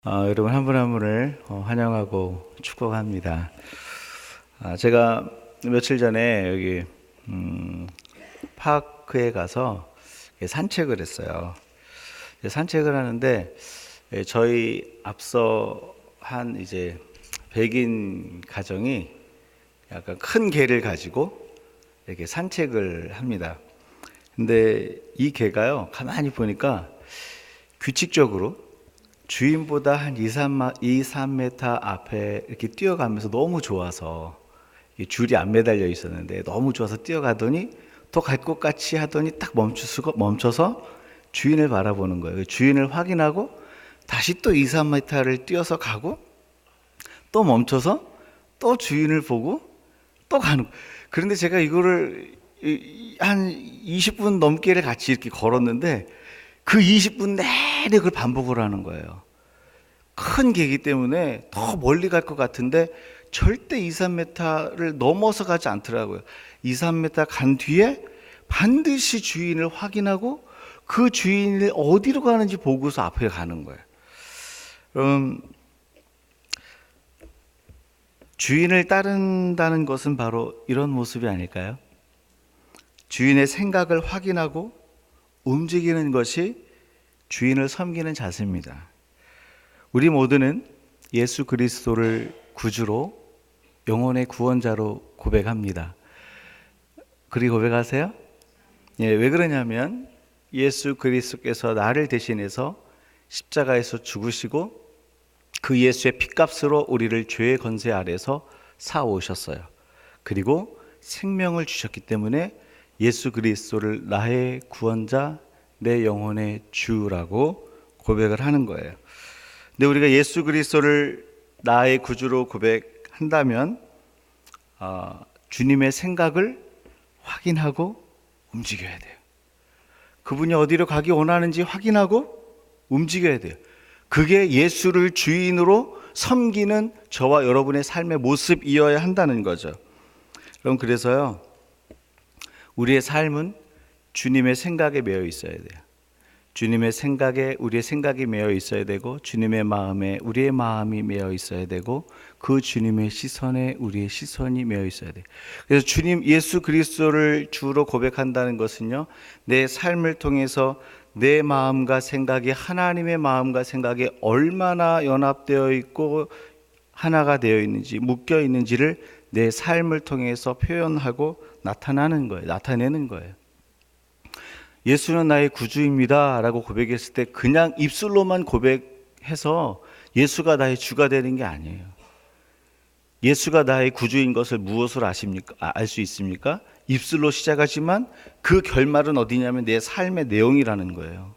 여러분 한 분 한 분을 환영하고 축복합니다. 제가 며칠 전에 여기 파크에 가서 산책을 했어요. 산책을 하는데 저희 앞서 한 이제 백인 가정이 약간 큰 개를 가지고 이렇게 산책을 합니다. 근데 이 개가요, 가만히 보니까 규칙적으로 주인보다 한 2, 3m 앞에 이렇게 뛰어가면서 너무 좋아서 줄이 안 매달려 있었는데 너무 좋아서 뛰어가더니 더 갈 것 같이 하더니 딱 멈춰서 주인을 바라보는 거예요. 주인을 확인하고 다시 또 2, 3m를 뛰어서 가고 또 멈춰서 또 주인을 보고 또 가는 거예요. 그런데 제가 이거를 한 20분 넘게를 같이 이렇게 걸었는데 그 20분 내내 그걸 반복을 하는 거예요. 큰 개이기 때문에 더 멀리 갈 것 같은데 절대 2, 3m를 넘어서 가지 않더라고요. 2, 3m 간 뒤에 반드시 주인을 확인하고 그 주인이 어디로 가는지 보고서 앞에 가는 거예요. 주인을 따른다는 것은 바로 이런 모습이 아닐까요? 주인의 생각을 확인하고 움직이는 것이 주인을 섬기는 자세입니다. 우리 모두는 예수 그리스도를 구주로 영혼의 구원자로 고백합니다. 그리 고백하세요? 왜 그러냐면 예수 그리스도께서 나를 대신해서 십자가에서 죽으시고 그 예수의 피값으로 우리를 죄의 권세 아래서 사오셨어요. 그리고 생명을 주셨기 때문에 예수 그리스도를 나의 구원자, 내 영혼의 주라고 고백을 하는 거예요. 근데 우리가 예수 그리스도를 나의 구주로 고백한다면 주님의 생각을 확인하고 움직여야 돼요. 그분이 어디로 가기 원하는지 확인하고 움직여야 돼요. 그게 예수를 주인으로 섬기는 저와 여러분의 삶의 모습이어야 한다는 거죠. 그럼 그래서요, 우리의 삶은 주님의 생각에 매여 있어야 돼요. 주님의 생각에 우리의 생각이 매여 있어야 되고, 주님의 마음에 우리의 마음이 매여 있어야 되고, 그 주님의 시선에 우리의 시선이 매여 있어야 돼요. 그래서 주님 예수 그리스도를 주로 고백한다는 것은요, 내 삶을 통해서 내 마음과 생각이 하나님의 마음과 생각이 얼마나 연합되어 있고 하나가 되어 있는지, 묶여 있는지를 내 삶을 통해서 표현하고 나타내는 거예요. 예수는 나의 구주입니다 라고 고백했을 때 그냥 입술로만 고백해서 예수가 나의 주가 되는 게 아니에요. 예수가 나의 구주인 것을 무엇으로 아십니까? 알 수 있습니까? 입술로 시작하지만 그 결말은 어디냐면 내 삶의 내용이라는 거예요.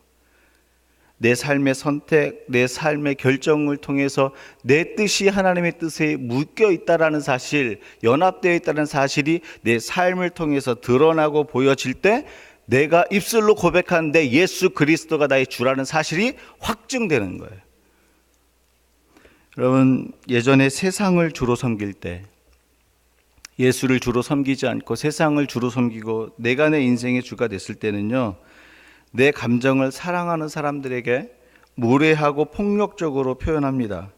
내 삶의 선택, 내 삶의 결정을 통해서 내 뜻이 하나님의 뜻에 묶여 있다라는 사실, 연합되어 있다는 사실이 내 삶을 통해서 드러나고 보여질 때 내가 입술로 고백하는데 예수 그리스도가 나의 주라는 사실이 확증되는 거예요. 여러분, 예전에 세상을 주로 섬길 때, 예수를 주로 섬기지 않고 세상을 주로 섬기고 내가 내 인생의 주가 됐을 때는요, 내 감정을 사랑하는 사람들에게 무례하고 폭력적으로 표현합니다.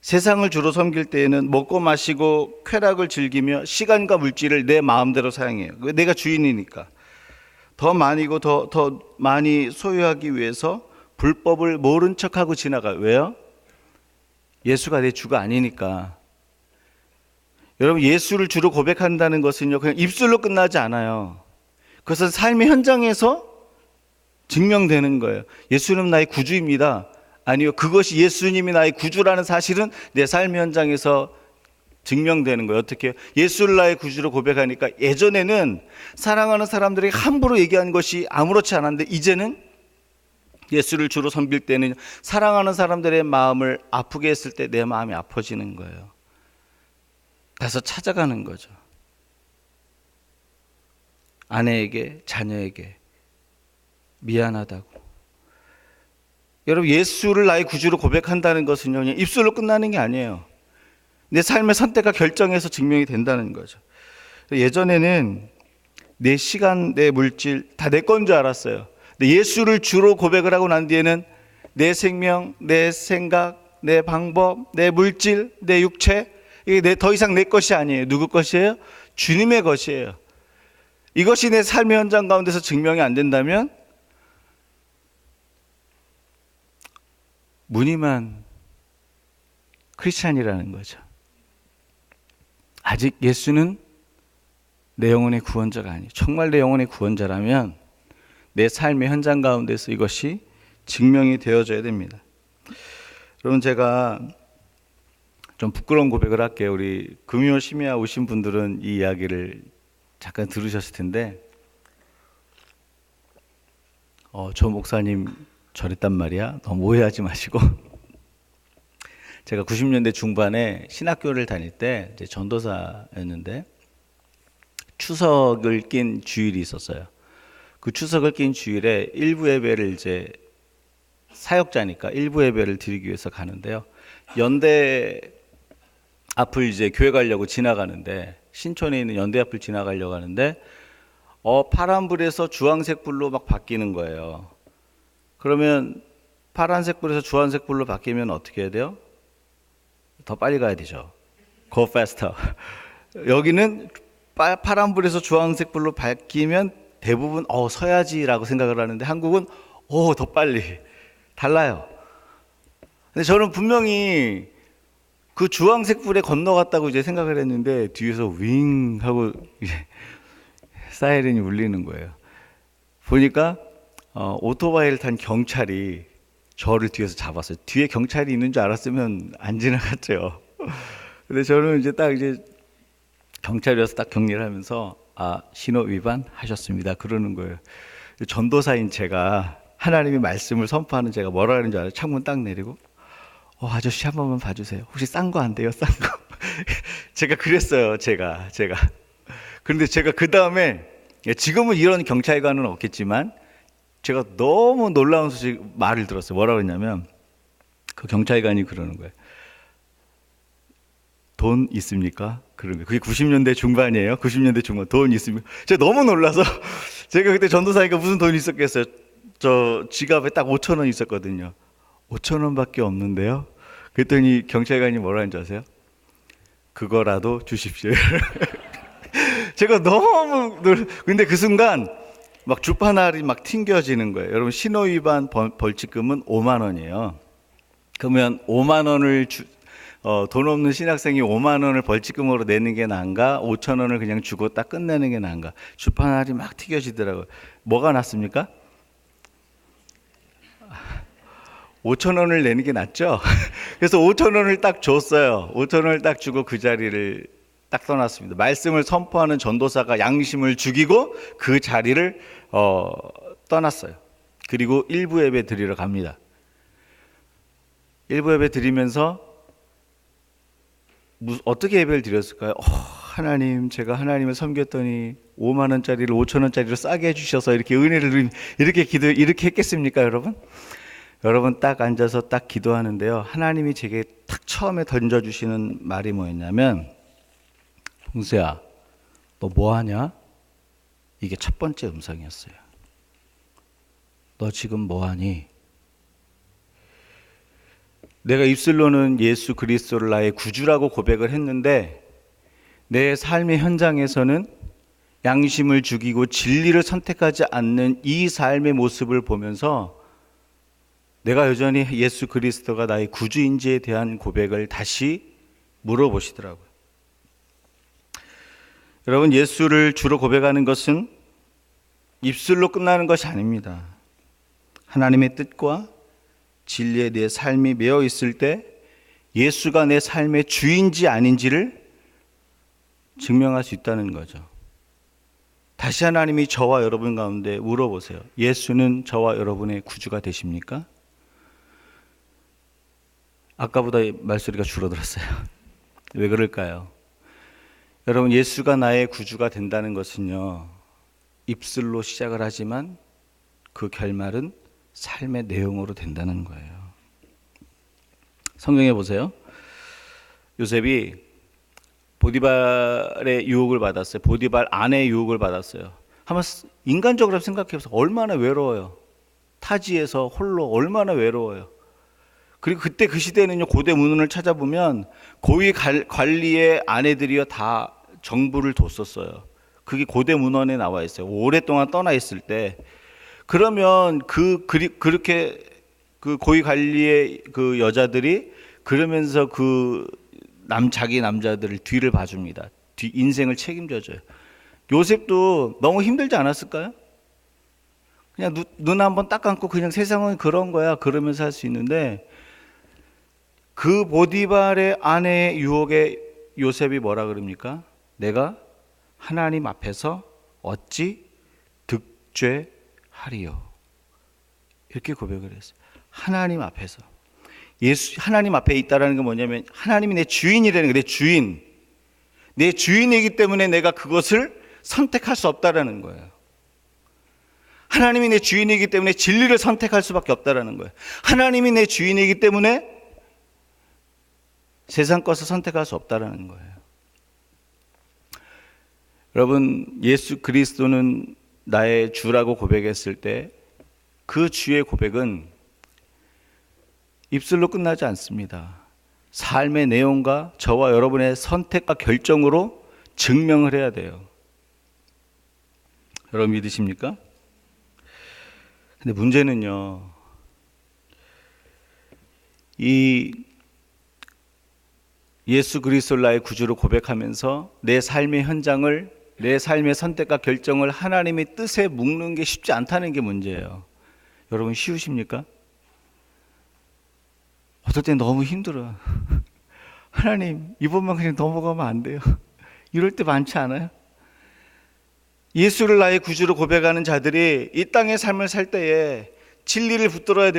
세상을 주로 섬길 때에는 먹고 마시고 쾌락을 즐기며 시간과 물질을 내 마음대로 사용해요. 내가 주인이니까. 더 많이 소유하기 위해서 불법을 모른 척하고 지나가요. 왜요? 예수가 내 주가 아니니까. 여러분, 예수를 주로 고백한다는 것은요, 그냥 입술로 끝나지 않아요. 그것은 삶의 현장에서 증명되는 거예요. 예수는 나의 구주입니다. 아니요, 그것이 예수님이 나의 구주라는 사실은 내 삶의 현장에서 증명되는 거예요. 어떻게 해요? 예수를 나의 구주로 고백하니까 예전에는 사랑하는 사람들에게 함부로 얘기한 것이 아무렇지 않았는데 이제는 예수를 주로 섬길 때는 사랑하는 사람들의 마음을 아프게 했을 때 내 마음이 아파지는 거예요. 가서 찾아가는 거죠. 아내에게, 자녀에게 미안하다고. 여러분, 예수를 나의 구주로 고백한다는 것은요, 그냥 입술로 끝나는 게 아니에요. 내 삶의 선택과 결정에서 증명이 된다는 거죠. 예전에는 내 시간, 내 물질 다 내 건 줄 알았어요. 근데 예수를 주로 고백을 하고 난 뒤에는 내 생명, 내 생각, 내 방법, 내 물질, 내 육체, 이게 더 이상 내 것이 아니에요. 누구 것이에요? 주님의 것이에요. 이것이 내 삶의 현장 가운데서 증명이 안 된다면 무늬만 크리스찬이라는 거죠. 아직 예수는 내 영혼의 구원자가 아니에요. 정말 내 영혼의 구원자라면 내 삶의 현장 가운데서 이것이 증명이 되어져야 됩니다. 여러분, 제가 좀 부끄러운 고백을 할게요. 우리 금요 심야 오신 분들은 이 이야기를 잠깐 들으셨을 텐데, 저 목사님 저랬단 말이야. 너무 오해하지 마시고. 제가 90년대 중반에 신학교를 다닐 때 이제 전도사였는데 추석을 낀 주일이 있었어요. 그 추석을 낀 주일에 일부 예배를 이제 사역자니까 일부 예배를 드리기 위해서 가는데요. 연대 앞을 이제 교회 가려고 지나가는데, 신촌에 있는 연대 앞을 지나가려고 하는데 파란불에서 주황색 불로 막 바뀌는 거예요. 그러면 파란색 불에서 주황색 불로 바뀌면 어떻게 해야 돼요? 더 빨리 가야 되죠. Go faster. 여기는 파란불에서 주황색 불로 바뀌면 대부분 서야지라고 생각을 하는데, 한국은 더 빨리. 달라요. 근데 저는 분명히 그 주황색 불에 건너갔다고 이제 생각을 했는데 뒤에서 윙 하고 이제 사이렌이 울리는 거예요. 보니까 오토바이를 탄 경찰이 저를 뒤에서 잡았어요. 뒤에 경찰이 있는 줄 알았으면 안 지나갔죠. 근데 저는 이제 딱 이제 경찰이어서 딱 격리를 하면서 신호 위반 하셨습니다. 그러는 거예요. 전도사인 제가, 하나님의 말씀을 선포하는 제가 뭐라 하는 줄 알아요? 창문 딱 내리고 아저씨 한 번만 봐주세요. 혹시 싼 거 안 돼요? 싼 거. 제가 그랬어요. 제가. 그런데 제가 그 다음에, 지금은 이런 경찰관은 없겠지만 제가 너무 놀라운 말을 들었어요. 뭐라고 했냐면, 그 경찰관이 그러는 거예요. 돈 있습니까? 그런 거예요. 그게 90년대 중반이에요. 90년대 중반. 돈 있습니까? 제가 너무 놀라서 제가 그때 전도사니까 무슨 돈이 있었겠어요. 저 지갑에 딱 5천 원 있었거든요. 5천 원밖에 없는데요. 그랬더니 경찰관이 뭐라 하는지 아세요? 그거라도 주십시오. 제가 너무 근데 그 순간 막 주파날이 막 튕겨지는 거예요. 여러분, 신호 위반 벌칙금은 5만 원이에요. 그러면 5만 원을 돈 없는 신학생이 5만 원을 벌칙금으로 내는 게 나은가? 5천 원을 그냥 주고 딱 끝내는 게 나은가? 주파날이 막 튀겨지더라고요. 뭐가 낫습니까? 5천 원을 내는 게 낫죠? 그래서 5천 원을 딱 줬어요. 5천 원을 딱 주고 그 자리를 딱 떠났습니다. 말씀을 선포하는 전도사가 양심을 죽이고 그 자리를 떠났어요. 그리고 일부 예배 드리러 갑니다. 일부 예배 드리면서 어떻게 예배를 드렸을까요? 하나님, 제가 하나님을 섬겼더니 5만 원짜리를 5천 원짜리로 싸게 해주셔서 이렇게 은혜를 이렇게 했겠습니까, 여러분? 여러분, 딱 앉아서 딱 기도하는데요. 하나님이 제게 딱 처음에 던져주시는 말이 뭐였냐면, 봉수야, 너 뭐하냐? 이게 첫 번째 음성이었어요. 너 지금 뭐하니? 내가 입술로는 예수 그리스도를 나의 구주라고 고백을 했는데 내 삶의 현장에서는 양심을 죽이고 진리를 선택하지 않는 이 삶의 모습을 보면서 내가 여전히 예수 그리스도가 나의 구주인지에 대한 고백을 다시 물어보시더라고요. 여러분, 예수를 주로 고백하는 것은 입술로 끝나는 것이 아닙니다. 하나님의 뜻과 진리에 내 삶이 매여 있을 때 예수가 내 삶의 주인지 아닌지를 증명할 수 있다는 거죠. 다시 하나님이 저와 여러분 가운데 물어보세요. 예수는 저와 여러분의 구주가 되십니까? 아까보다 말소리가 줄어들었어요. 왜 그럴까요? 여러분, 예수가 나의 구주가 된다는 것은요, 입술로 시작을 하지만 그 결말은 삶의 내용으로 된다는 거예요. 성경에 보세요. 요셉이 보디발의 유혹을 받았어요. 보디발 아내의 유혹을 받았어요. 한번 인간적으로 생각해보세요. 얼마나 외로워요. 타지에서 홀로 얼마나 외로워요. 그리고 그때 그 시대는요, 고대 문헌을 찾아보면 고위 관리의 아내들이요 다 정부를 뒀었어요. 그게 고대 문헌에 나와 있어요. 오랫동안 떠나 있을 때. 그러면 그렇게 그 고위 관리의 그 여자들이 그러면서 자기 남자들을 뒤를 봐줍니다. 인생을 책임져줘요. 요셉도 너무 힘들지 않았을까요? 그냥 눈 한번 딱 감고 그냥 세상은 그런 거야 그러면서 할 수 있는데, 그 보디발의 아내의 유혹에 요셉이 뭐라 그럽니까? 내가 하나님 앞에서 어찌 득죄하리요? 이렇게 고백을 했어요. 하나님 앞에서. 하나님 앞에 있다라는 게 뭐냐면 하나님이 내 주인이라는 거예요. 내 주인. 내 주인이기 때문에 내가 그것을 선택할 수 없다라는 거예요. 하나님이 내 주인이기 때문에 진리를 선택할 수밖에 없다라는 거예요. 하나님이 내 주인이기 때문에 세상 것을 선택할 수 없다라는 거예요. 여러분, 예수 그리스도는 나의 주라고 고백했을 때 그 주의 고백은 입술로 끝나지 않습니다. 삶의 내용과 저와 여러분의 선택과 결정으로 증명을 해야 돼요. 여러분 믿으십니까? 근데 문제는요, 이 예수 그리스도를 나의 구주로 고백하면서 내 삶의 현장을, 내 삶의 선택과 결정을 하나님의 뜻에 묶는 게 쉽지 않다는 게 문제예요. 여러분 쉬우십니까? 어떨 땐 너무 힘들어요. 하나님, 이번만 그냥 넘어가면 안 돼요. 이럴 때 많지 않아요? 예수를 나의 구주로 고백하는 자들이 이 땅의 삶을 살 때에 진리를 붙들어야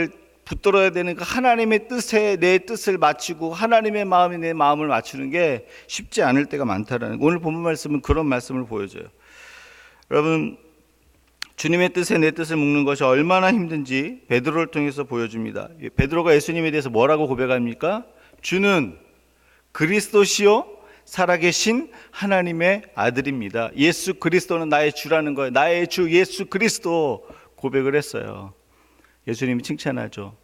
되는 그 하나님의 뜻에 내 뜻을 맞추고 하나님의 마음에 내 마음을 맞추는 게 쉽지 않을 때가 많다라는 거. 오늘 본문 말씀은 그런 말씀을 보여줘요. 여러분, 주님의 뜻에 내 뜻을 묶는 것이 얼마나 힘든지 베드로를 통해서 보여줍니다. 베드로가 예수님에 대해서 뭐라고 고백합니까? 주는 그리스도시요 살아계신 하나님의 아들입니다. 예수 그리스도는 나의 주라는 거예요. 나의 주 예수 그리스도 고백을 했어요. 예수님이 칭찬하죠.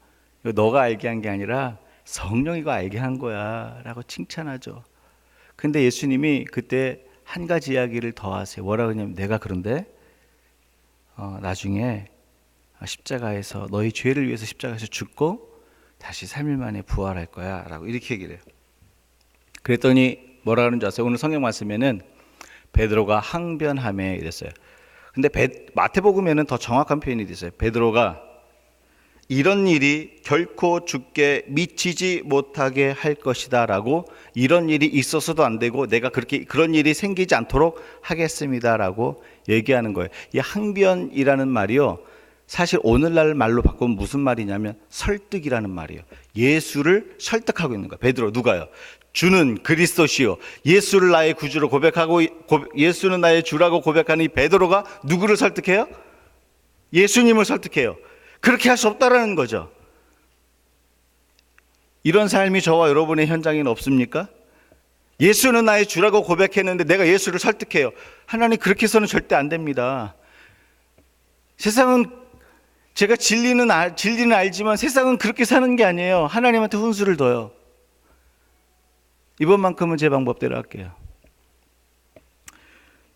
이거 너가 알게 한 게 아니라 성령이 이거 알게 한 거야 라고 칭찬하죠. 근데 예수님이 그때 한 가지 이야기를 더 하세요. 뭐라고 하냐면 내가 그런데 나중에 십자가에서 너희 죄를 위해서 십자가에서 죽고 다시 3일 만에 부활할 거야 라고 이렇게 얘기를 해요. 그랬더니 뭐라 그러는지 아세요? 오늘 성경 말씀에는 베드로가 항변하며 이랬어요. 근데 마태복음에는 더 정확한 표현이 있어요. 베드로가 이런 일이 결코 주께 미치지 못하게 할 것이다 라고, 이런 일이 있어서도 안 되고 내가 그런 일이 생기지 않도록 하겠습니다 라고 얘기하는 거예요. 이 항변이라는 말이요, 사실 오늘날 말로 바꾸면 무슨 말이냐면 설득이라는 말이에요. 예수를 설득하고 있는 거예요. 베드로, 누가요? 주는 그리스도시요 예수를 나의 구주로 고백하고 예수는 나의 주라고 고백하는 이 베드로가 누구를 설득해요? 예수님을 설득해요. 그렇게 할 수 없다라는 거죠. 이런 삶이 저와 여러분의 현장에는 없습니까? 예수는 나의 주라고 고백했는데 내가 예수를 설득해요. 하나님, 그렇게 해서는 절대 안 됩니다. 세상은 제가 진리는 알지만 세상은 그렇게 사는 게 아니에요. 하나님한테 훈수를 둬요. 이번만큼은 제 방법대로 할게요.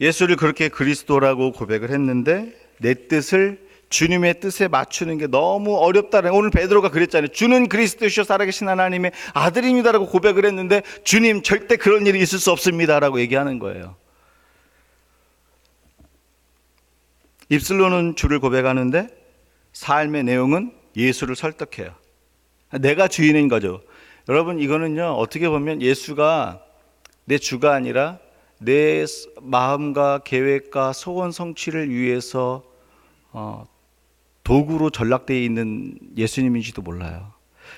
예수를 그렇게 그리스도라고 고백을 했는데 내 뜻을 주님의 뜻에 맞추는 게 너무 어렵다는, 오늘 베드로가 그랬잖아요. 주는 그리스도시요 살아계신 하나님의 아들입니다라고 고백을 했는데 주님 절대 그런 일이 있을 수 없습니다라고 얘기하는 거예요. 입술로는 주를 고백하는데 삶의 내용은 예수를 설득해요. 내가 주인인 거죠. 여러분, 이거는요 어떻게 보면 예수가 내 주가 아니라 내 마음과 계획과 소원 성취를 위해서 도구로 전락되어 있는 예수님인지도 몰라요.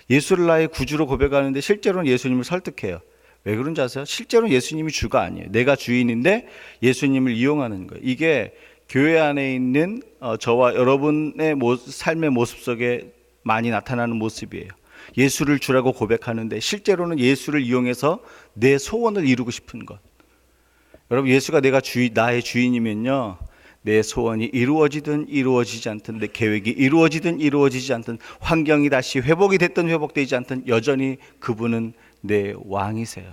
예수를 나의 구주로 고백하는데 실제로는 예수님을 설득해요. 왜 그런지 아세요? 실제로는 예수님이 주가 아니에요. 내가 주인인데 예수님을 이용하는 거예요. 이게 교회 안에 있는 저와 여러분의 삶의 모습 속에 많이 나타나는 모습이에요. 예수를 주라고 고백하는데 실제로는 예수를 이용해서 내 소원을 이루고 싶은 것. 여러분, 예수가 나의 주인이면요, 내 소원이 이루어지든 이루어지지 않든, 내 계획이 이루어지든 이루어지지 않든, 환경이 다시 회복이 됐든 회복되지 않든 여전히 그분은 내 왕이세요.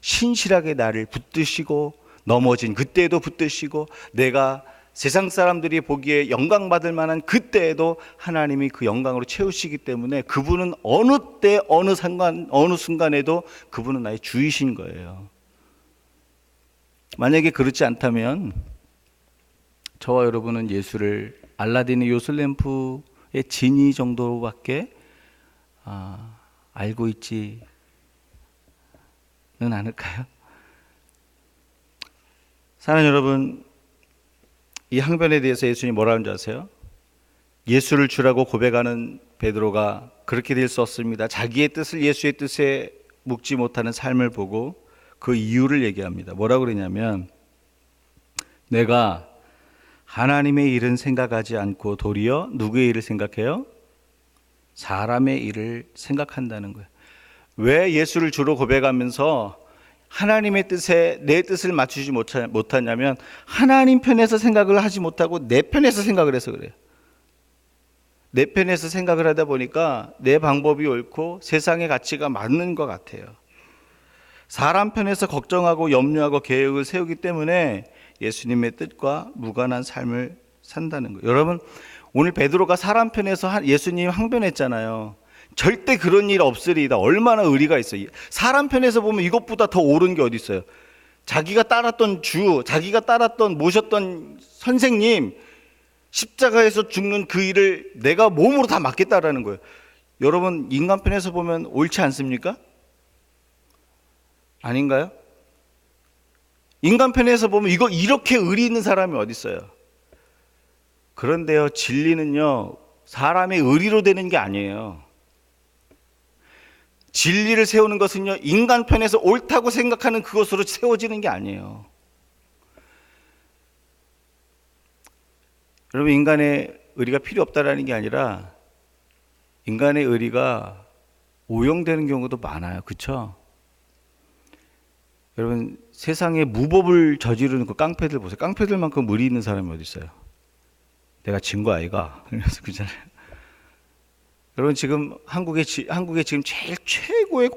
신실하게 나를 붙드시고, 넘어진 그때에도 붙드시고, 내가 세상 사람들이 보기에 영광받을 만한 그때에도 하나님이 그 영광으로 채우시기 때문에 그분은 어느 때 어느 순간에도 그분은 나의 주이신 거예요. 만약에 그렇지 않다면 저와 여러분은 예수를 알라딘의 요술램프의 지니 정도로밖에 알고 있지는 않을까요? 사랑하는 여러분, 이 항변에 대해서 예수님이 뭐라 하는지 아세요? 예수를 주라고 고백하는 베드로가 그렇게 될 수 없습니다. 자기의 뜻을 예수의 뜻에 묵지 못하는 삶을 보고 그 이유를 얘기합니다. 뭐라고 그러냐면, 내가 하나님의 일은 생각하지 않고 도리어 누구의 일을 생각해요? 사람의 일을 생각한다는 거예요. 왜 예수를 주로 고백하면서 하나님의 뜻에 내 뜻을 맞추지 못하냐면, 하나님 편에서 생각을 하지 못하고 내 편에서 생각을 해서 그래요. 내 편에서 생각을 하다 보니까 내 방법이 옳고 세상의 가치가 맞는 것 같아요. 사람 편에서 걱정하고 염려하고 계획을 세우기 때문에 예수님의 뜻과 무관한 삶을 산다는 거예요. 여러분, 오늘 베드로가 사람 편에서 예수님 항변했잖아요. 절대 그런 일 없으리이다. 얼마나 의리가 있어요. 사람 편에서 보면 이것보다 더 옳은 게 어디 있어요. 자기가 따랐던 주, 자기가 모셨던 선생님, 십자가에서 죽는 그 일을 내가 몸으로 다 맡겠다라는 거예요. 여러분, 인간 편에서 보면 옳지 않습니까? 아닌가요? 인간 편에서 보면 이렇게 의리 있는 사람이 어디 있어요? 그런데요, 진리는요, 사람의 의리로 되는 게 아니에요. 진리를 세우는 것은요, 인간 편에서 옳다고 생각하는 그것으로 세워지는 게 아니에요. 여러분, 인간의 의리가 필요 없다라는 게 아니라 인간의 의리가 오용되는 경우도 많아요. 그렇죠? 여러분, 세상에 무법을 저지르는 그 깡패들 보세요. 깡패들만큼 의리 있는 사람이 어디 있어요? 내가 진 거 아이가? 그래서 그잖아요. 여러분, 지금 한국에 지금 제일 최고의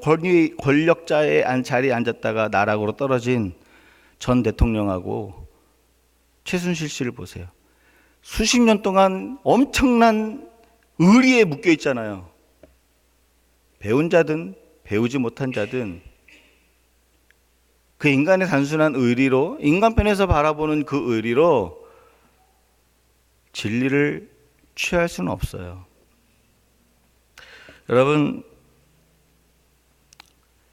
권력자의 자리에 앉았다가 나락으로 떨어진 전 대통령하고 최순실 씨를 보세요. 수십 년 동안 엄청난 의리에 묶여 있잖아요. 배운 자든 배우지 못한 자든 그 인간의 단순한 의리로, 인간 편에서 바라보는 그 의리로 진리를 취할 수는 없어요. 여러분,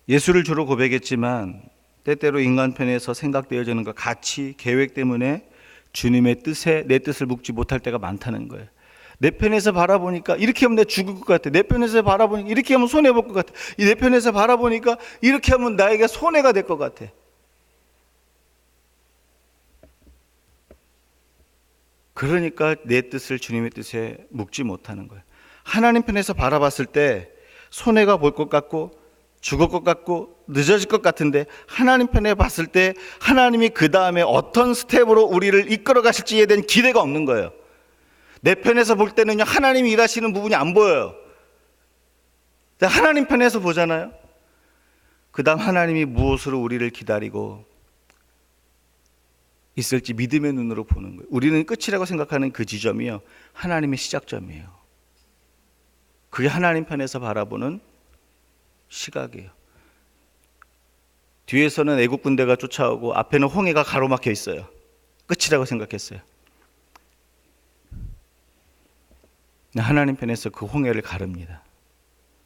예수를 주로 고백했지만 때때로 인간 편에서 생각되어지는 것, 가치, 계획 때문에 주님의 뜻에 내 뜻을 묵지 못할 때가 많다는 거예요. 내 편에서 바라보니까 이렇게 하면 내가 죽을 것 같아. 내 편에서 바라보니까 이렇게 하면 손해볼 것 같아. 내 편에서 바라보니까 이렇게 하면 나에게 손해가 될 것 같아. 그러니까 내 뜻을 주님의 뜻에 묵지 못하는 거예요. 하나님 편에서 바라봤을 때 손해가 볼 것 같고 죽을 것 같고 늦어질 것 같은데, 하나님 편에 봤을 때 하나님이 그 다음에 어떤 스텝으로 우리를 이끌어 가실지에 대한 기대가 없는 거예요. 내 편에서 볼 때는요, 하나님이 일하시는 부분이 안 보여요. 하나님 편에서 보잖아요. 그 다음 하나님이 무엇으로 우리를 기다리고 있을지 믿음의 눈으로 보는 거예요. 우리는 끝이라고 생각하는 그 지점이요, 하나님의 시작점이에요. 그게 하나님 편에서 바라보는 시각이에요. 뒤에서는 애국 군대가 쫓아오고 앞에는 홍해가 가로막혀 있어요. 끝이라고 생각했어요. 하나님 편에서 그 홍해를 가릅니다.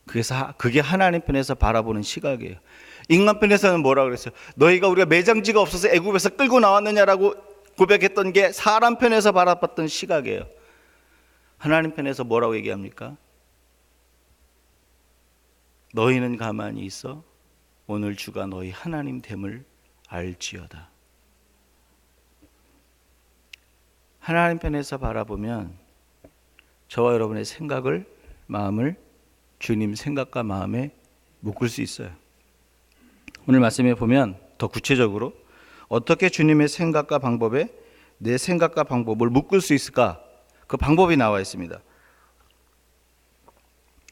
그래서 그게 하나님 편에서 바라보는 시각이에요. 인간 편에서는 뭐라고 그랬어요? 너희가 우리가 매장지가 없어서 애굽에서 끌고 나왔느냐라고 고백했던 게 사람 편에서 바라봤던 시각이에요. 하나님 편에서 뭐라고 얘기합니까? 너희는 가만히 있어 오늘 주가 너희 하나님 됨을 알지어다. 하나님 편에서 바라보면 저와 여러분의 생각을, 마음을 주님 생각과 마음에 묶을 수 있어요. 오늘 말씀에 보면 더 구체적으로 어떻게 주님의 생각과 방법에 내 생각과 방법을 묶을 수 있을까? 그 방법이 나와 있습니다.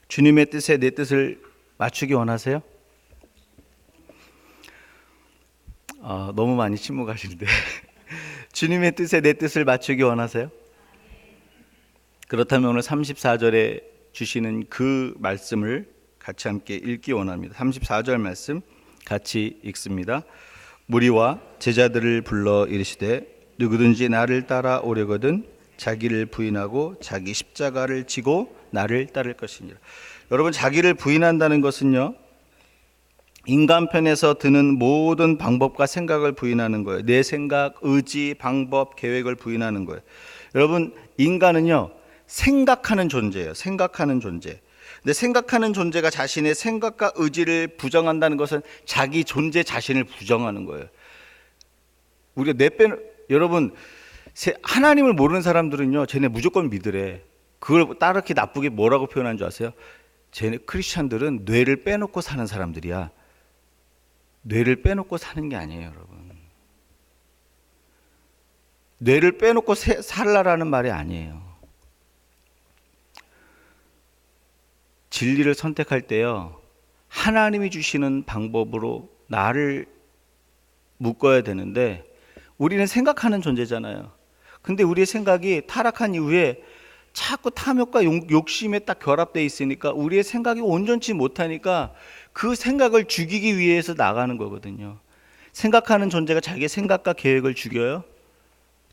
주님의 뜻에 내 뜻을 맞추기 원하세요? 너무 많이 침묵하시는데 주님의 뜻에 내 뜻을 맞추기 원하세요? 그렇다면 오늘 34절에 주시는 그 말씀을 같이 함께 읽기 원합니다. 34절 말씀 같이 읽습니다. 무리와 제자들을 불러 이르시되 누구든지 나를 따라오려거든 자기를 부인하고 자기 십자가를 지고 나를 따를 것이니라. 여러분, 자기를 부인한다는 것은요, 인간 편에서 드는 모든 방법과 생각을 부인하는 거예요. 내 생각, 의지, 방법, 계획을 부인하는 거예요. 여러분, 인간은요 생각하는 존재예요. 생각하는 존재. 근데 생각하는 존재가 자신의 생각과 의지를 부정한다는 것은 자기 존재 자신을 부정하는 거예요. 우리가 여러분, 하나님을 모르는 사람들은요, 쟤네 무조건 믿으래. 그걸 따르게 나쁘게 뭐라고 표현한 줄 아세요? 쟤네 크리스찬들은 뇌를 빼놓고 사는 사람들이야. 뇌를 빼놓고 사는 게 아니에요, 여러분. 뇌를 빼놓고 살라라는 말이 아니에요. 진리를 선택할 때요, 하나님이 주시는 방법으로 나를 묶어야 되는데 우리는 생각하는 존재잖아요. 근데 우리의 생각이 타락한 이후에 자꾸 탐욕과 욕심에 딱 결합되어 있으니까 우리의 생각이 온전치 못하니까 그 생각을 죽이기 위해서 나가는 거거든요. 생각하는 존재가 자기의 생각과 계획을 죽여요?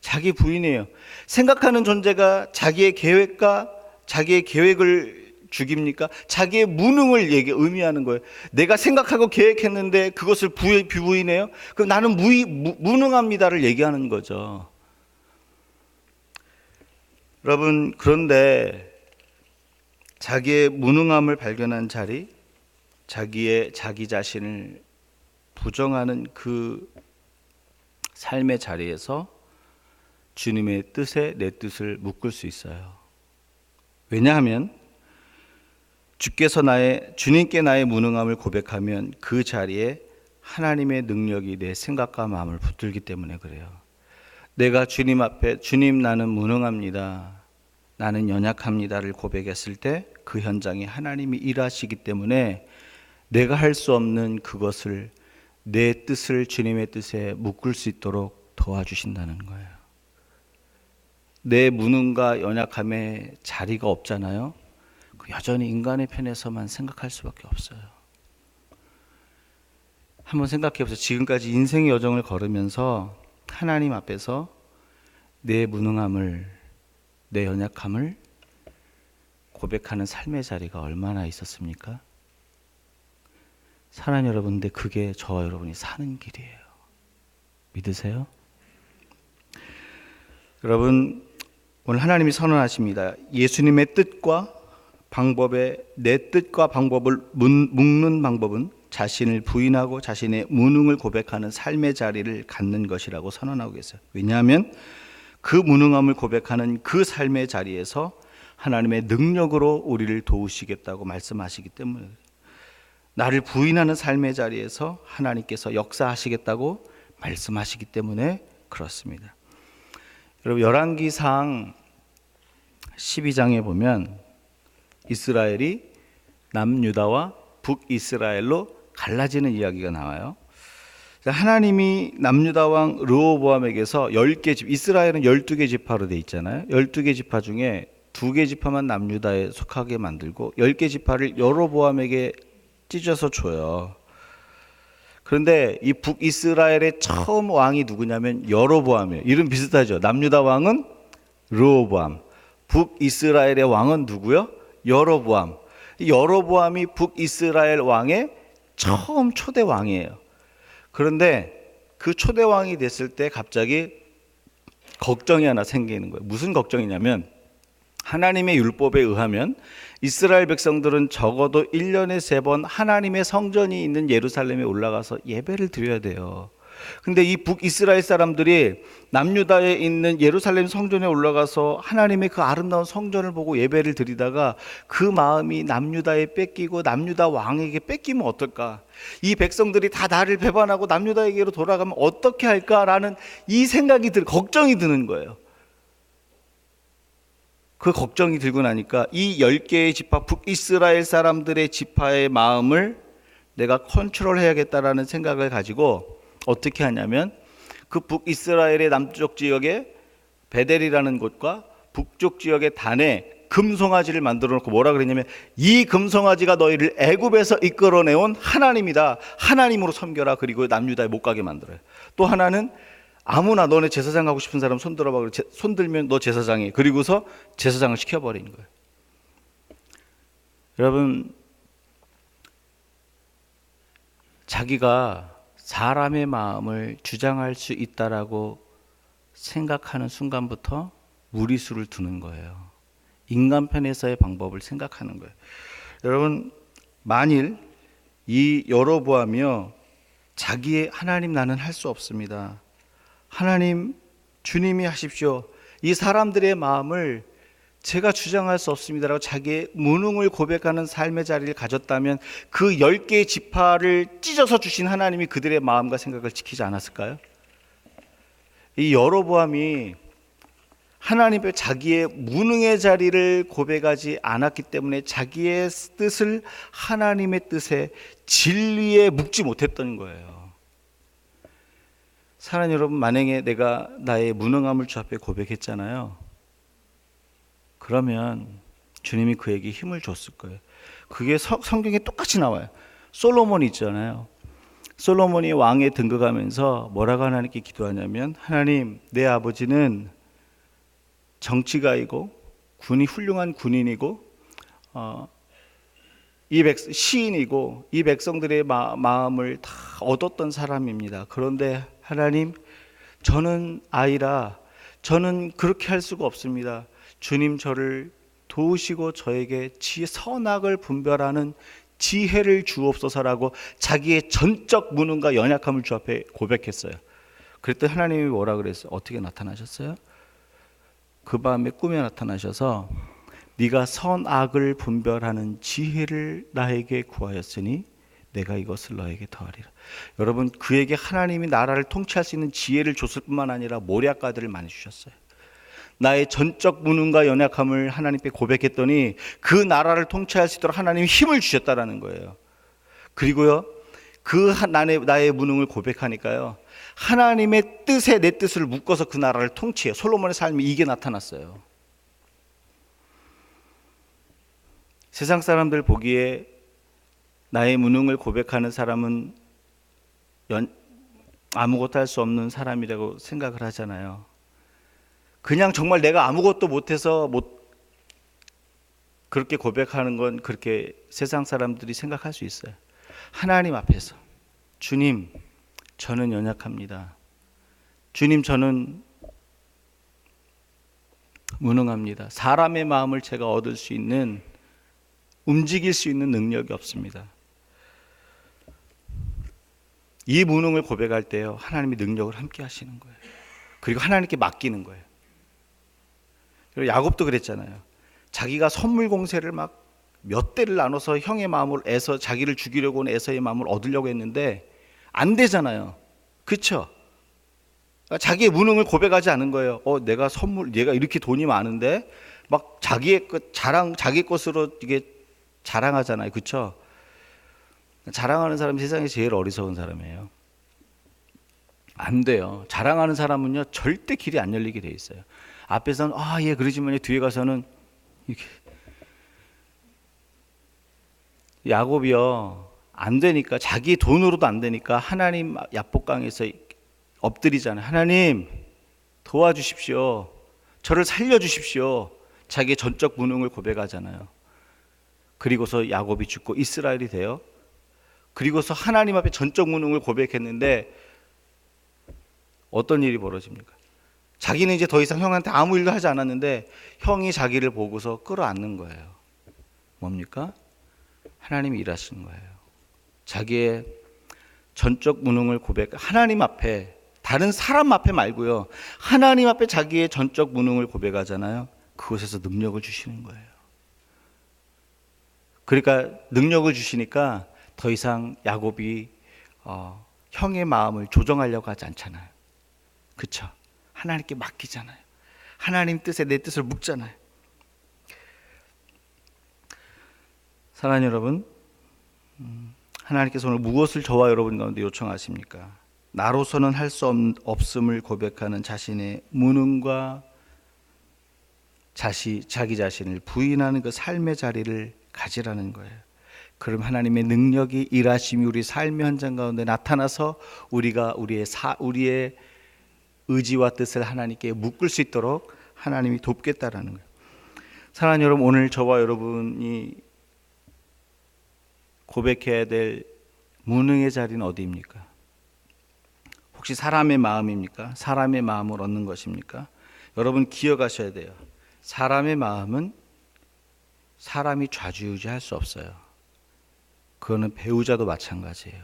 자기 부인이에요. 생각하는 존재가 자기의 계획과 자기의 계획을 죽입니까? 자기의 무능을 의미하는 거예요. 내가 생각하고 계획했는데 그것을 부인해요? 그럼 나는 무능합니다를 얘기하는 거죠. 여러분, 그런데 자기의 무능함을 발견한 자리, 자기 자신을 부정하는 그 삶의 자리에서 주님의 뜻에 내 뜻을 묶을 수 있어요. 왜냐하면 주님께 나의 무능함을 고백하면 그 자리에 하나님의 능력이 내 생각과 마음을 붙들기 때문에 그래요. 내가 주님 앞에 주님 나는 무능합니다, 나는 연약합니다를 고백했을 때 그 현장에 하나님이 일하시기 때문에 내가 할 수 없는 그것을 내 뜻을 주님의 뜻에 묶을 수 있도록 도와주신다는 거예요. 내 무능과 연약함에 자리가 없잖아요. 여전히 인간의 편에서만 생각할 수밖에 없어요. 한번 생각해 보세요. 지금까지 인생의 여정을 걸으면서 하나님 앞에서 내 무능함을, 내 연약함을 고백하는 삶의 자리가 얼마나 있었습니까? 사랑하는 여러분, 근데 그게 저와 여러분이 사는 길이에요. 믿으세요? 여러분, 오늘 하나님이 선언하십니다. 예수님의 뜻과 방법에 내 뜻과 방법을 묶는 방법은 자신을 부인하고 자신의 무능을 고백하는 삶의 자리를 갖는 것이라고 선언하고 계세요. 왜냐하면 그 무능함을 고백하는 그 삶의 자리에서 하나님의 능력으로 우리를 도우시겠다고 말씀하시기 때문에, 나를 부인하는 삶의 자리에서 하나님께서 역사하시겠다고 말씀하시기 때문에 그렇습니다. 여러분, 열왕기상 12장에 보면 이스라엘이 남유다와 북이스라엘로 갈라지는 이야기가 나와요. 하나님이 남유다 왕 르호보암에게서 10개 지파, 이스라엘은 12개 지파로 돼 있잖아요. 12개 지파 중에 2개 지파만 남유다에 속하게 만들고 10개 지파를 여로보암에게 찢어서 줘요. 그런데 이 북이스라엘의 처음 왕이 누구냐면 여로보암이에요. 이름 비슷하죠. 남유다 왕은 르호보암, 북이스라엘의 왕은 누구요? 여로보암. 여로보암이 북이스라엘 왕의 처음 초대 왕이에요. 그런데 그 초대 왕이 됐을 때 갑자기 걱정이 하나 생기는 거예요. 무슨 걱정이냐면, 하나님의 율법에 의하면 이스라엘 백성들은 적어도 1년에 3번 하나님의 성전이 있는 예루살렘에 올라가서 예배를 드려야 돼요. 근데 이 북이스라엘 사람들이 남유다에 있는 예루살렘 성전에 올라가서 하나님의 그 아름다운 성전을 보고 예배를 드리다가 그 마음이 남유다에 뺏기고 남유다 왕에게 뺏기면 어떨까? 이 백성들이 다 나를 배반하고 남유다에게로 돌아가면 어떻게 할까라는 이 생각이 걱정이 드는 거예요. 그 걱정이 들고 나니까 이 10개의 지파, 북이스라엘 사람들의 지파의 마음을 내가 컨트롤해야겠다라는 생각을 가지고 어떻게 하냐면 그 북이스라엘의 남쪽 지역에 베델이라는 곳과 북쪽 지역의 단에 금송아지를 만들어 놓고 뭐라 그랬냐면 이 금송아지가 너희를 애굽에서 이끌어내온 하나님이다. 하나님으로 섬겨라. 그리고 남유다에 못 가게 만들어요. 또 하나는 아무나 너네 제사장 가고 싶은 사람 손 들어봐. 손 들면 너 제사장이에요. 그리고서 제사장을 시켜버리는 거예요. 여러분, 자기가 사람의 마음을 주장할 수 있다라고 생각하는 순간부터 무리수를 두는 거예요. 인간 편에서의 방법을 생각하는 거예요. 여러분, 만일 이 여로보암이요, 자기의 하나님 나는 할 수 없습니다. 하나님, 주님이 하십시오. 이 사람들의 마음을 제가 주장할 수 없습니다라고 자기의 무능을 고백하는 삶의 자리를 가졌다면 그 10개의 지파를 찢어서 주신 하나님이 그들의 마음과 생각을 지키지 않았을까요? 이 여로보암이 하나님의 자기의 무능의 자리를 고백하지 않았기 때문에 자기의 뜻을 하나님의 뜻에 진리에 묶지 못했던 거예요. 사랑하는 여러분, 만약에 내가 나의 무능함을 주 앞에 고백했잖아요. 그러면 주님이 그에게 힘을 줬을 거예요. 그게 성경에 똑같이 나와요. 솔로몬이 있잖아요. 솔로몬이 왕에 등극하면서 뭐라고 하나님께 기도하냐면, 하나님, 내 아버지는 정치가이고 군이 훌륭한 군인이고 시인이고 이 백성들의 마음을 다 얻었던 사람입니다. 그런데 하나님, 저는 아이라 저는 그렇게 할 수가 없습니다. 주님, 저를 도우시고 저에게 선악을 분별하는 지혜를 주옵소서라고 자기의 전적 무능과 연약함을 주 앞에 고백했어요. 그랬더니 하나님이 뭐라 그랬어요? 어떻게 나타나셨어요? 그 밤에 꿈에 나타나셔서 네가 선악을 분별하는 지혜를 나에게 구하였으니 내가 이것을 너에게 더하리라. 여러분, 그에게 하나님이 나라를 통치할 수 있는 지혜를 줬을 뿐만 아니라 모략가들을 많이 주셨어요. 나의 전적 무능과 연약함을 하나님께 고백했더니 그 나라를 통치할 수 있도록 하나님이 힘을 주셨다라는 거예요. 그리고요, 그 나의 무능을 고백하니까요, 하나님의 뜻에 내 뜻을 묶어서 그 나라를 통치해요. 솔로몬의 삶이 이게 나타났어요. 세상 사람들 보기에 나의 무능을 고백하는 사람은 아무것도 할 수 없는 사람이라고 생각을 하잖아요. 그냥 정말 내가 아무것도 못해서 그렇게 고백하는 건 그렇게 세상 사람들이 생각할 수 있어요. 하나님 앞에서, 주님, 저는 연약합니다. 주님, 저는 무능합니다. 사람의 마음을 제가 얻을 수 있는, 움직일 수 있는 능력이 없습니다. 이 무능을 고백할 때요, 하나님이 능력을 함께 하시는 거예요. 그리고 하나님께 맡기는 거예요. 그리고 야곱도 그랬잖아요. 자기가 선물 공세를 막 몇 대를 나눠서 형의 마음을 애서, 자기를 죽이려고 온 에서의 마음을 얻으려고 했는데 안 되잖아요. 그렇죠? 자기의 무능을 고백하지 않은 거예요. 내가 얘가 이렇게 돈이 많은데 막 자기의 것 자기 것으로 이게 자랑하잖아요. 그렇죠? 자랑하는 사람이 세상에 제일 어리석은 사람이에요. 안 돼요. 자랑하는 사람은요, 절대 길이 안 열리게 돼 있어요. 앞에서는 예 그러지만 뒤에 가서는 이렇게. 야곱이요, 안 되니까, 자기 돈으로도 안 되니까 하나님 야복강에서 엎드리잖아요. 하나님 도와주십시오. 저를 살려주십시오. 자기의 전적 무능을 고백하잖아요. 그리고서 야곱이 죽고 이스라엘이 돼요. 그리고서 하나님 앞에 전적 무능을 고백했는데 어떤 일이 벌어집니까? 자기는 이제 더 이상 형한테 아무 일도 하지 않았는데 형이 자기를 보고서 끌어안는 거예요. 뭡니까? 하나님이 일하시는 거예요. 자기의 전적 무능을 하나님 앞에, 다른 사람 앞에 말고요, 하나님 앞에 자기의 전적 무능을 고백하잖아요. 그곳에서 능력을 주시는 거예요. 그러니까 능력을 주시니까 더 이상 야곱이 형의 마음을 조정하려고 하지 않잖아요. 그렇죠? 하나님께 맡기잖아요. 하나님 뜻에 내 뜻을 묻잖아요. 사랑하는 여러분, 하나님께서 오늘 무엇을 저와 여러분 가운데 요청하십니까? 나로서는 할 수 없음을 고백하는 자신의 무능과 자기 자신을 부인하는 그 삶의 자리를 가지라는 거예요. 그럼 하나님의 능력이, 일하심이 우리 삶의 현장 가운데 나타나서 우리가 우리의 의지와 뜻을 하나님께 묶을 수 있도록 하나님이 돕겠다라는 거예요. 사랑하는 여러분, 오늘 저와 여러분이 고백해야 될 무능의 자리는 어디입니까? 혹시 사람의 마음입니까? 사람의 마음을 얻는 것입니까? 여러분 기억하셔야 돼요. 사람의 마음은 사람이 좌지우지할 수 없어요. 그거는 배우자도 마찬가지예요.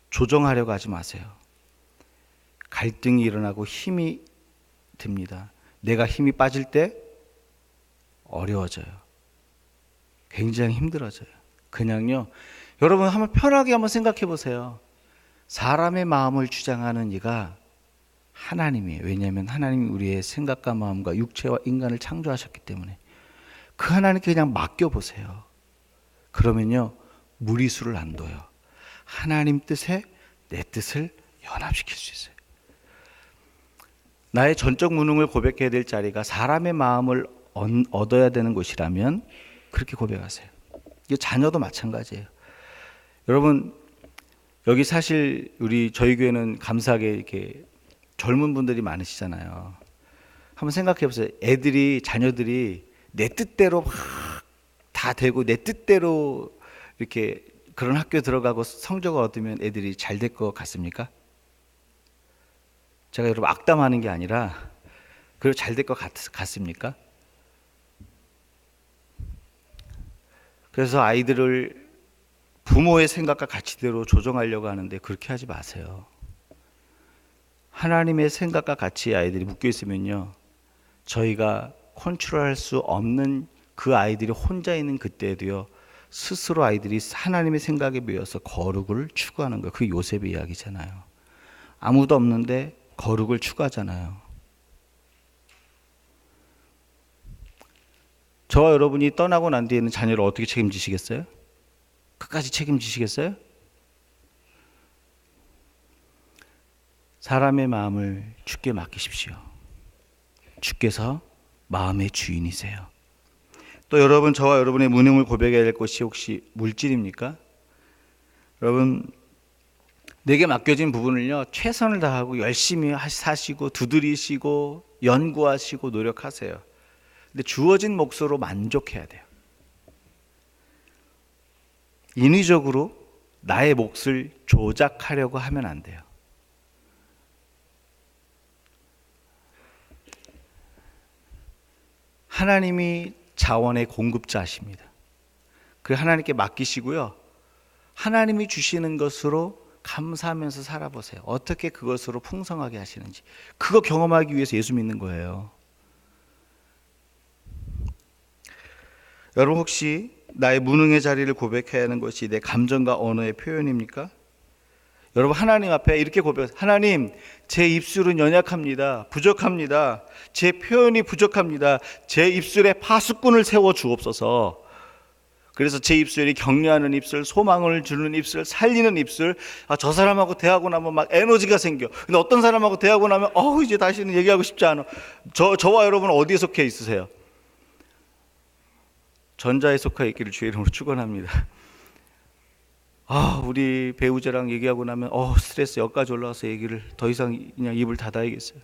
조정하려고 하지 마세요. 갈등이 일어나고 힘이 듭니다. 내가 힘이 빠질 때 어려워져요. 굉장히 힘들어져요. 그냥요, 여러분 한번 편하게 한번 생각해 보세요. 사람의 마음을 주장하는 이가 하나님이에요. 왜냐하면 하나님이 우리의 생각과 마음과 육체와 인간을 창조하셨기 때문에 그 하나님께 그냥 맡겨보세요. 그러면요, 무리수를 안 둬요. 하나님 뜻에 내 뜻을 연합시킬 수 있어요. 나의 전적 무능을 고백해야 될 자리가 사람의 마음을 얻어야 되는 곳이라면 그렇게 고백하세요. 이게 자녀도 마찬가지예요. 여러분, 여기 사실 저희 교회는 감사하게 이렇게 젊은 분들이 많으시잖아요. 한번 생각해 보세요. 자녀들이 내 뜻대로 막 다 되고 내 뜻대로 이렇게 그런 학교 들어가고 성적을 얻으면 애들이 잘 될 것 같습니까? 제가 여러분 악담하는 게 아니라 그리고 잘 될 것 같습니까? 그래서 아이들을 부모의 생각과 가치대로 조정하려고 하는데 그렇게 하지 마세요. 하나님의 생각과 가치에 아이들이 묶여 있으면요, 저희가 컨트롤할 수 없는 그 아이들이 혼자 있는 그때도요, 스스로 아이들이 하나님의 생각에 매여서 거룩을 추구하는 거예요. 그게 요셉의 이야기잖아요. 아무도 없는데 거룩을 추구하잖아요. 저와 여러분이 떠나고 난 뒤에는 자녀를 어떻게 책임지시겠어요? 끝까지 책임지시겠어요? 사람의 마음을 주께 맡기십시오. 주께서 마음의 주인이세요. 또 여러분, 저와 여러분의 무능을 고백해야 될 것이 혹시 물질입니까? 여러분, 내게 맡겨진 부분을요, 최선을 다하고 열심히 사시고 두드리시고 연구하시고 노력하세요. 근데 주어진 몫으로 만족해야 돼요. 인위적으로 나의 몫을 조작하려고 하면 안 돼요. 하나님이 자원의 공급자십니다. 그 하나님께 맡기시고요, 하나님이 주시는 것으로 감사하면서 살아보세요. 어떻게 그것으로 풍성하게 하시는지. 그거 경험하기 위해서 예수 믿는 거예요. 여러분, 혹시 나의 무능의 자리를 고백해야 하는 것이 내 감정과 언어의 표현입니까? 여러분, 하나님 앞에 이렇게 고백해요. 하나님, 제 입술은 연약합니다. 부족합니다. 제 표현이 부족합니다. 제 입술에 파수꾼을 세워 주옵소서. 그래서 제 입술이 격려하는 입술, 소망을 주는 입술, 살리는 입술. 저 사람하고 대하고 나면 막 에너지가 생겨. 근데 어떤 사람하고 대하고 나면 이제 다시는 얘기하고 싶지 않아. 저와 여러분은 어디에 속해 있으세요? 전자에 속해 있기를 주의 이름으로 축원합니다. 우리 배우자랑 얘기하고 나면 스트레스 여기까지 올라와서 얘기를 더 이상 그냥 입을 닫아야겠어요.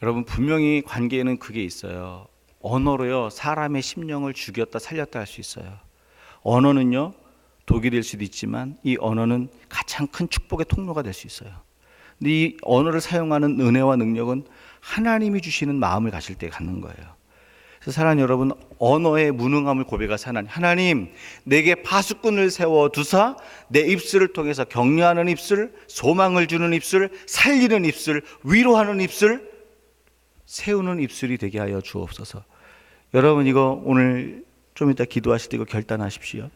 여러분, 분명히 관계에는 그게 있어요. 언어로요, 사람의 심령을 죽였다 살렸다 할 수 있어요. 언어는요, 독이 될 수도 있지만 이 언어는 가장 큰 축복의 통로가 될 수 있어요. 근데 이 언어를 사용하는 은혜와 능력은 하나님이 주시는 마음을 가질 때 갖는 거예요. 그래서 사랑하는 여러분, 언어의 무능함을 고백하사 하나님 내게 파수꾼을 세워 두사 내 입술을 통해서 격려하는 입술, 소망을 주는 입술, 살리는 입술, 위로하는 입술, 세우는 입술이 되게 하여 주옵소서. 여러분, 이거 오늘 좀 이따 기도하실 때 이거 결단하십시오.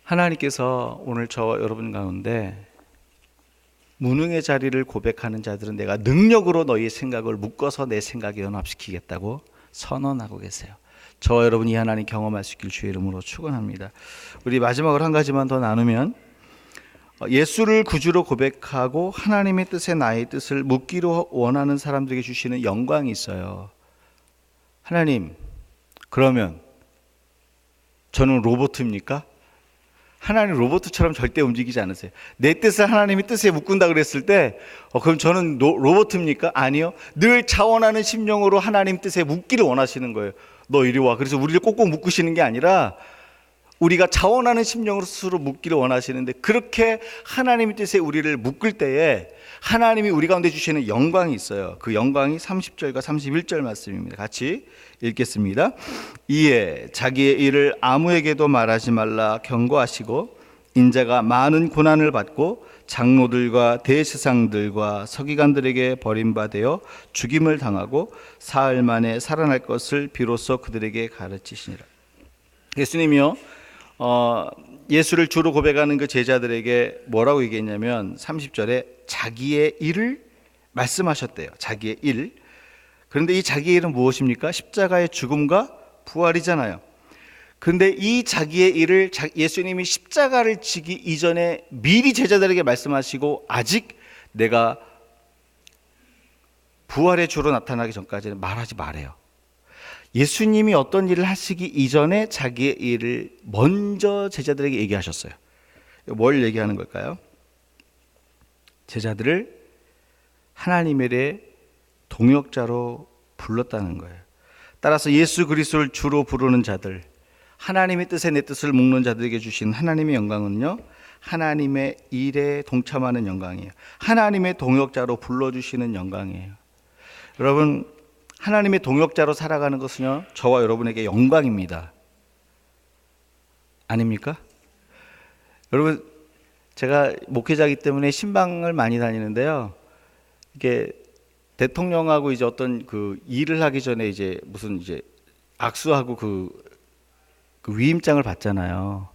하나님께서 오늘 저와 여러분 가운데 무능의 자리를 고백하는 자들은 내가 능력으로 너희의 생각을 묶어서 내 생각에 연합시키겠다고 선언하고 계세요. 저와 여러분이 하나님 경험할 수 있길 주의 이름으로 축원합니다. 우리 마지막으로 한 가지만 더 나누면, 예수를 구주로 고백하고 하나님의 뜻에 나의 뜻을 묻기로 원하는 사람들에게 주시는 영광이 있어요. 하나님, 그러면 저는 로봇입니까? 하나님 로봇처럼 절대 움직이지 않으세요. 내 뜻을 하나님의 뜻에 묶은다 그랬을 때 그럼 저는 로봇입니까? 아니요. 늘 자원하는 심령으로 하나님 뜻에 묶기를 원하시는 거예요. 너 이리 와. 그래서 우리를 꼭꼭 묶으시는 게 아니라 우리가 자원하는 심령으로 스스로 묶기를 원하시는데, 그렇게 하나님의 뜻에 우리를 묶을 때에 하나님이 우리 가운데 주시는 영광이 있어요. 그 영광이 30절과 31절 말씀입니다. 같이 읽겠습니다. 이에 자기의 일을 아무에게도 말하지 말라 경고하시고, 인자가 많은 고난을 받고 장로들과 대제사장들과 서기관들에게 버림받아 죽임을 당하고 사흘 만에 살아날 것을 비로소 그들에게 가르치시니라. 예수님이요, 예수를 주로 고백하는 그 제자들에게 뭐라고 얘기했냐면 30절에 자기의 일을 말씀하셨대요. 자기의 일. 그런데 이 자기의 일은 무엇입니까? 십자가의 죽음과 부활이잖아요. 그런데 이 자기의 일을 예수님이 십자가를 지기 이전에 미리 제자들에게 말씀하시고, 아직 내가 부활의 주로 나타나기 전까지는 말하지 말아요. 예수님이 어떤 일을 하시기 이전에 자기의 일을 먼저 제자들에게 얘기하셨어요. 뭘 얘기하는 걸까요? 제자들을 하나님의 일의 동역자로 불렀다는 거예요. 따라서 예수 그리스도를 주로 부르는 자들, 하나님의 뜻에 내 뜻을 묶는 자들에게 주신 하나님의 영광은요, 하나님의 일에 동참하는 영광이에요. 하나님의 동역자로 불러주시는 영광이에요. 여러분, 하나님의 동역자로 살아가는 것은요, 저와 여러분에게 영광입니다. 아닙니까? 여러분, 제가 목회자이기 때문에 신방을 많이 다니는데요, 이게 대통령하고 이제 어떤 그 일을 하기 전에 이제 무슨 이제 악수하고 그 위임장을 받잖아요.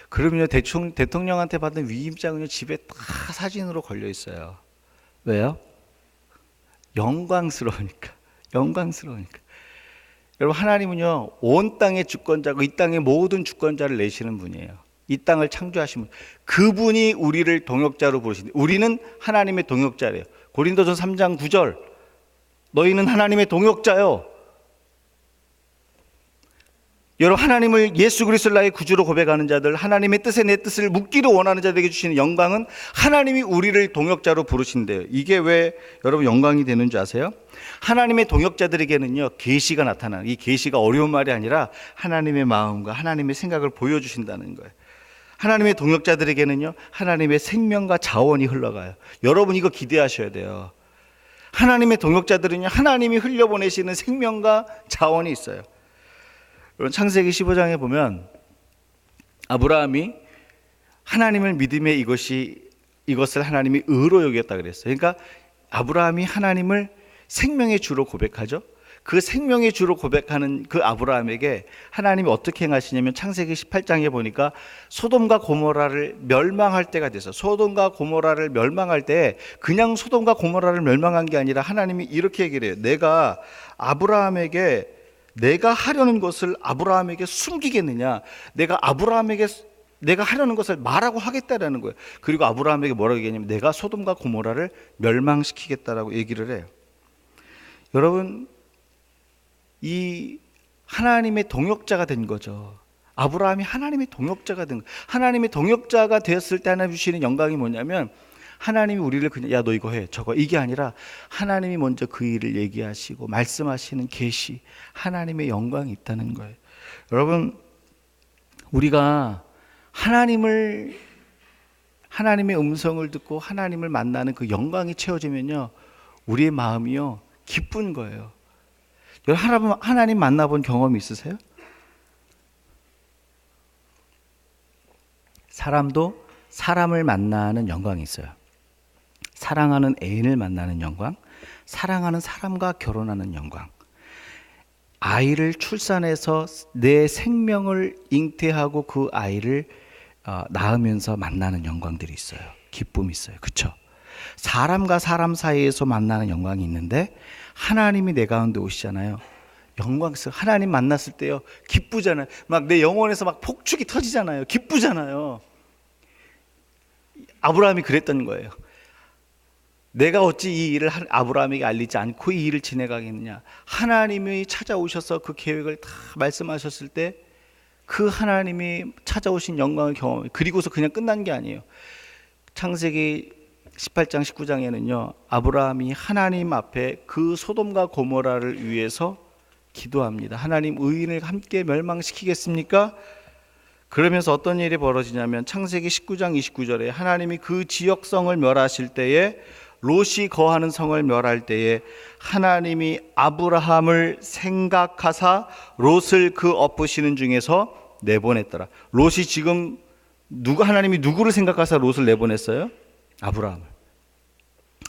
그러면요, 대통령한테 받은 위임장은요, 집에 다 사진으로 걸려 있어요. 왜요? 영광스러우니까. 여러분, 하나님은요, 온 땅의 주권자고 이 땅의 모든 주권자를 내시는 분이에요. 이 땅을 창조하신 분. 그분이 우리를 동역자로 부르시는데, 우리는 하나님의 동역자래요. 고린도전서 3장 9절, 너희는 하나님의 동역자요. 여러분, 하나님을 예수 그리스도를 나의 구주로 고백하는 자들, 하나님의 뜻에 내 뜻을 묻기를 원하는 자들에게 주시는 영광은 하나님이 우리를 동역자로 부르신대요. 이게 왜 여러분 영광이 되는 줄 아세요? 하나님의 동역자들에게는요, 계시가 나타나는, 이 계시가 어려운 말이 아니라 하나님의 마음과 하나님의 생각을 보여주신다는 거예요. 하나님의 동역자들에게는요, 하나님의 생명과 자원이 흘러가요. 여러분, 이거 기대하셔야 돼요. 하나님의 동역자들은요, 하나님이 흘려보내시는 생명과 자원이 있어요. 여러분, 창세기 15장에 보면 아브라함이 하나님을 믿음에 이것을 하나님이 의로 여겼다 그랬어요. 그러니까 아브라함이 하나님을 생명의 주로 고백하죠. 그 생명의 주로 고백하는 그 아브라함에게 하나님이 어떻게 행하시냐면, 창세기 18장에 보니까 소돔과 고모라를 멸망할 때가 돼서, 소돔과 고모라를 멸망할 때 그냥 소돔과 고모라를 멸망한 게 아니라 하나님이 이렇게 얘기를 해요. 내가 하려는 것을 아브라함에게 숨기겠느냐? 내가 하려는 것을 말하고 하겠다라는 거예요. 그리고 아브라함에게 뭐라고 얘기하냐면, 내가 소돔과 고모라를 멸망시키겠다라고 얘기를 해요. 여러분, 이 하나님의 동역자가 된 거죠. 아브라함이 하나님의 동역자가 된 거예요. 하나님의 동역자가 되었을 때 하나님 주시는 영광이 뭐냐면, 하나님이 우리를 그냥 야 너 이거 해 저거 이게 아니라 하나님이 먼저 그 일을 얘기하시고 말씀하시는 계시, 하나님의 영광이 있다는 거예요. 여러분, 우리가 하나님의 음성을 듣고 하나님을 만나는 그 영광이 채워지면요, 우리의 마음이요 기쁜 거예요. 여러분 하나님 만나본 경험이 있으세요? 사람도 사람을 만나는 영광이 있어요. 사랑하는 애인을 만나는 영광, 사랑하는 사람과 결혼하는 영광, 아이를 출산해서 내 생명을 잉태하고 그 아이를 낳으면서 만나는 영광들이 있어요. 기쁨이 있어요. 그렇죠? 사람과 사람 사이에서 만나는 영광이 있는데 하나님이 내 가운데 오시잖아요. 영광스러워. 하나님 만났을 때요, 기쁘잖아요. 막 내 영혼에서 막 폭죽이 터지잖아요. 기쁘잖아요. 아브라함이 그랬던 거예요. 내가 어찌 이 일을 아브라함에게 알리지 않고 이 일을 진행하겠느냐. 하나님이 찾아오셔서 그 계획을 다 말씀하셨을 때 그 하나님이 찾아오신 영광을 경험해요. 그리고서 그냥 끝난 게 아니에요. 창세기 18장 19장에는요 아브라함이 하나님 앞에 그 소돔과 고모라를 위해서 기도합니다. 하나님, 의인을 함께 멸망시키겠습니까? 그러면서 어떤 일이 벌어지냐면 창세기 19장 29절에 하나님이 그 지역성을 멸하실 때에, 롯이 거하는 성을 멸할 때에 하나님이 아브라함을 생각하사 롯을 그 엎으시는 중에서 내보냈더라. 롯이 지금 하나님이 누구를 생각하사 롯을 내보냈어요? 아브라함을.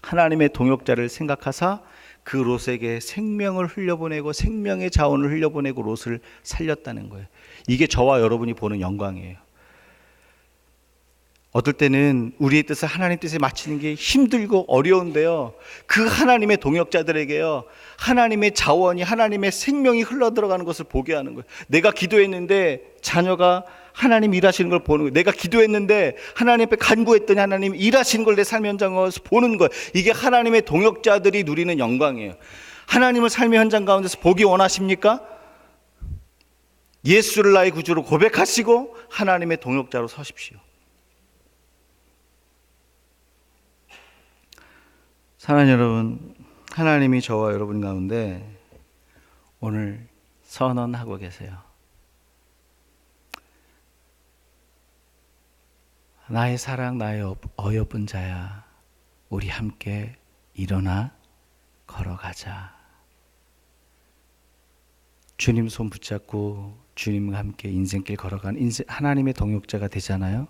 하나님의 동역자를 생각하사 그 롯에게 생명을 흘려보내고 생명의 자원을 흘려보내고 롯을 살렸다는 거예요. 이게 저와 여러분이 보는 영광이에요. 어떨 때는 우리의 뜻을 하나님 뜻에 맞추는 게 힘들고 어려운데요, 그 하나님의 동역자들에게요 하나님의 자원이, 하나님의 생명이 흘러들어가는 것을 보게 하는 거예요. 내가 기도했는데 자녀가 하나님 일하시는 걸 보는 거예요. 내가 기도했는데 하나님 앞에 간구했더니 하나님 일하시는 걸 내 삶의 현장에서 보는 거예요. 이게 하나님의 동역자들이 누리는 영광이에요. 하나님을 삶의 현장 가운데서 보기 원하십니까? 예수를 나의 구주로 고백하시고 하나님의 동역자로 서십시오. 사랑하는 여러분, 하나님이 저와 여러분 가운데 오늘 선언하고 계세요. 나의 사랑, 나의 어여쁜 자야, 우리 함께 일어나 걸어가자. 주님 손 붙잡고 주님과 함께 인생길 걸어가는 하나님의 동역자가 되잖아요.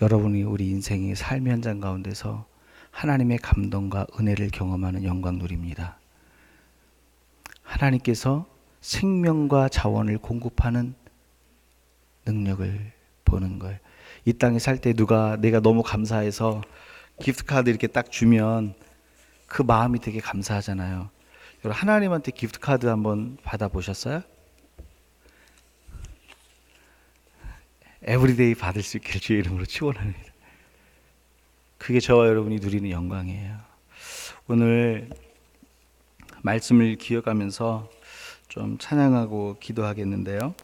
여러분이 우리 인생의 삶의 현장 가운데서 하나님의 감동과 은혜를 경험하는 영광 누립니다. 하나님께서 생명과 자원을 공급하는 능력을 보는 거예요. 이 땅에 살 때 내가 너무 감사해서 기프트카드 이렇게 딱 주면 그 마음이 되게 감사하잖아요. 여러분, 하나님한테 기프트카드 한번 받아보셨어요? 에브리데이 받을 수 있기를 주의 이름으로 축원합니다. 그게 저와 여러분이 누리는 영광이에요. 오늘 말씀을 기억하면서 좀 찬양하고 기도하겠는데요.